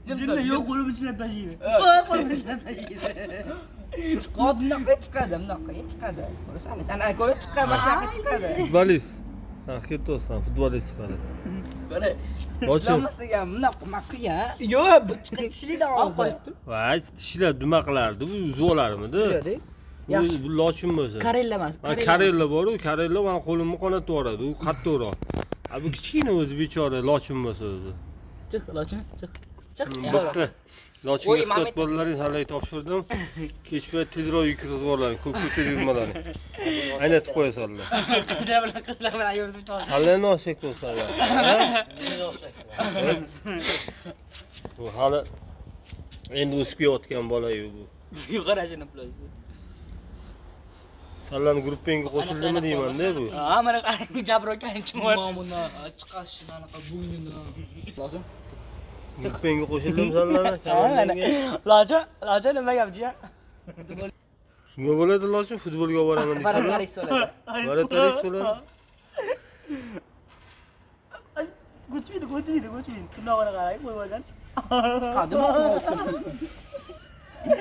Jinni yo'q qo'lim ichida tashiydi. Qo'lim ichida tashiydi. Chiqadi, bunaqa chiqadi. Ko'rsan, ana ko'rib chiqqan mashinaga chiqadi. Futbolist. Ketdi o'san, futbolist chiqadi. Mana Lochi. ishlamasdan bunaqa maqiya. Yo'q, bu chiqishlikda hozir. Voy, tishlar nima qilardi? Bu uzolarmidi? Yaxshi. Bu lochin bo'lsa. Karella emas. Karella bor-ku, karella men qo'limni qonatib yuboradi. U qattiqroq. Bu kichkina o'zi bechora lochin bo'lsa o'zi. Chiq, lochin, chiq. Chiq. Bitta. Lochinga istot bolalaring halay topshirdim. Kech payt tezroq yukirib yuborlaring, ko'p ko'chada yurmalaring. Aynatib qo'yasanlar. Qizlar bilan yurdim to'g'ri. Sallarni olsak bo'lsalar. Bu hali endi o'sib kelayotgan bola-yu bu. Yuqorajini pulay. Sallarni gruppangga qo'shildimi deyman-da bu. Ha, mana qarang, gapirayotganing kim bor? Nomini chiqarishini anaqa bo'ynini. Lozim. Gruppangga qo'shildimi sallarni? Lochin nima gap jiya? Nima bo'ladi lochin? Futbolga boraman deysan. Varataris bo'ladi. Varataris bo'ladi. Ko'chmaydi. Tunog'ini qarang, qo'yib olgan. Chiqadimi?